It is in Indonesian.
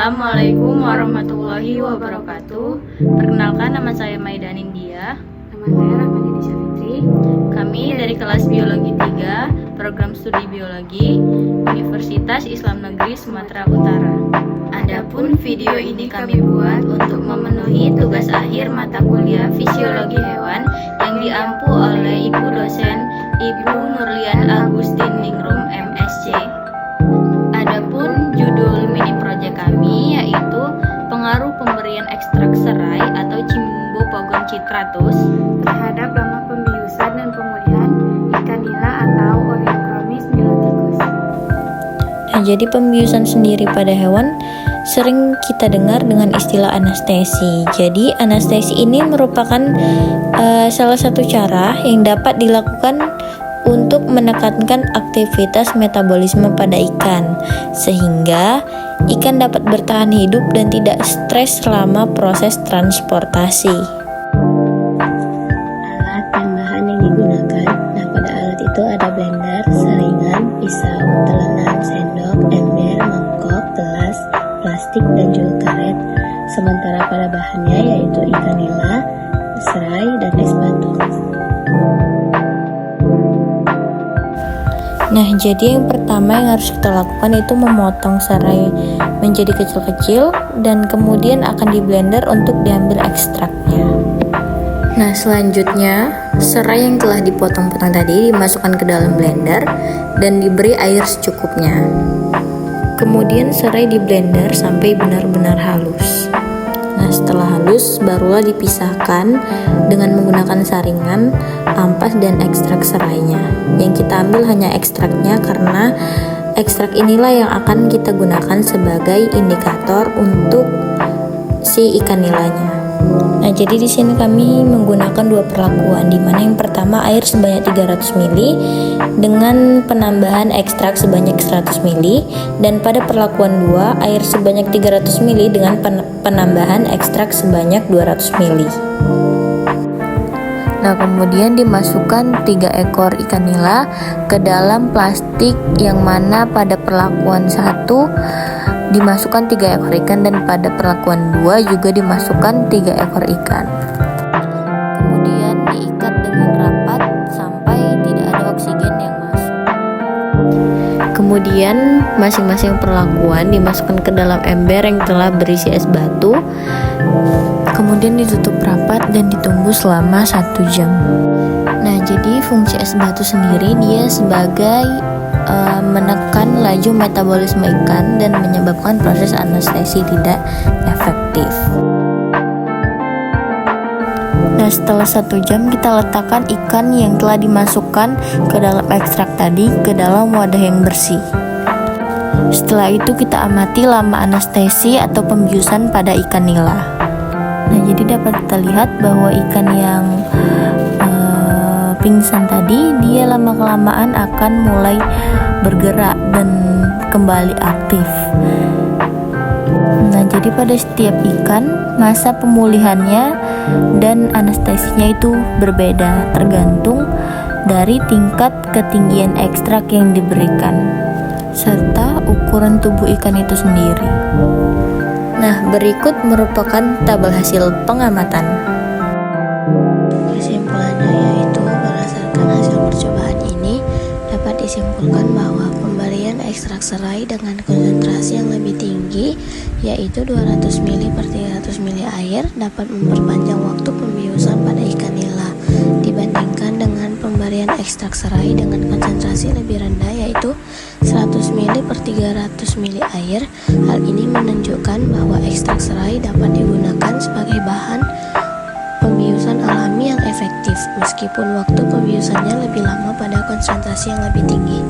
Assalamualaikum warahmatullahi wabarakatuh. Perkenalkan, nama saya Maidan India. Nama saya Rahmani Fitri. Kami dari kelas Biologi 3, Program Studi Biologi, Universitas Islam Negeri Sumatera Utara. Adapun video ini kami buat untuk memenuhi tugas akhir mata kuliah Fisiologi Hewan yang diampu oleh Ibu dosen Ibu Nurlian Agustin Ningrum, MSc. Adapun judul mini project kami yaitu pengaruh pemberian ekstrak serai atau Cymbopogon citratus Terhadap lama pembiusan dan pemulihan ikan nila atau Oreochromis niloticus. Nah, jadi pembiusan sendiri pada hewan sering kita dengar dengan istilah anestesi. Jadi anestesi ini merupakan salah satu cara yang dapat dilakukan untuk menekankan aktivitas metabolisme pada ikan, sehingga ikan dapat bertahan hidup dan tidak stres selama proses transportasi. Alat dan bahan yang digunakan. Nah, pada alat itu ada blender, saringan, pisau, telengan, sendok, ember, mangkok, gelas, plastik, dan juga karet. Sementara pada bahannya yaitu ikan nila, serai, dan es batu. Nah, jadi yang pertama yang harus kita lakukan itu memotong serai menjadi kecil-kecil dan kemudian akan di blender untuk diambil ekstraknya. Nah, selanjutnya serai yang telah dipotong-potong tadi dimasukkan ke dalam blender dan diberi air secukupnya. Kemudian serai di blender sampai benar-benar halus. Nah, setelah halus barulah dipisahkan dengan menggunakan saringan, ampas, dan ekstrak serainya. Yang kita ambil hanya ekstraknya karena ekstrak inilah yang akan kita gunakan sebagai indikator untuk si ikan nilanya. Nah, jadi di sini kami menggunakan dua perlakuan, di mana yang pertama air sebanyak 300 ml dengan penambahan ekstrak sebanyak 100 ml, dan pada perlakuan 2 air sebanyak 300 ml dengan penambahan ekstrak sebanyak 200 ml. Nah, kemudian dimasukkan 3 ekor ikan nila ke dalam plastik, yang mana pada perlakuan 1 dimasukkan 3 ekor ikan dan pada perlakuan 2 juga dimasukkan 3 ekor ikan. Kemudian diikat dengan rapat sampai tidak ada oksigen yang masuk. Kemudian masing-masing perlakuan dimasukkan ke dalam ember yang telah berisi es batu. Kemudian ditutup rapat dan ditunggu selama 1 jam. Nah, jadi fungsi es batu sendiri dia sebagai menekan laju metabolisme ikan dan menyebabkan proses anestesi tidak efektif. Nah, setelah 1 jam kita letakkan ikan yang telah dimasukkan ke dalam ekstrak tadi ke dalam wadah yang bersih. Setelah itu kita amati lama anestesi atau pembiusan pada ikan nila. Nah, jadi dapat kita lihat bahwa ikan yang pingsan tadi dia lama-kelamaan akan mulai bergerak dan kembali aktif. Nah, jadi pada setiap ikan masa pemulihannya dan anestesinya itu berbeda tergantung dari tingkat ketinggian ekstrak yang diberikan serta ukuran tubuh ikan itu sendiri. Nah, berikut merupakan tabel hasil pengamatan. Kesimpulannya yaitu berdasarkan hasil percobaan ini dapat disimpulkan bahwa pemberian ekstrak serai dengan konsentrasi yang lebih tinggi yaitu 200 ml per 300 ml air dapat memperpanjang waktu pembiusan pada ikan nila dibandingkan dengan pemberian ekstrak serai dengan konsentrasi lebih rendah yaitu 100 ml per 300 ml air. Hal ini menunjukkan bahwa ekstrak serai dapat digunakan sebagai bahan pembiusan alami yang efektif meskipun waktu pembiusannya lebih lama pada konsentrasi yang lebih tinggi.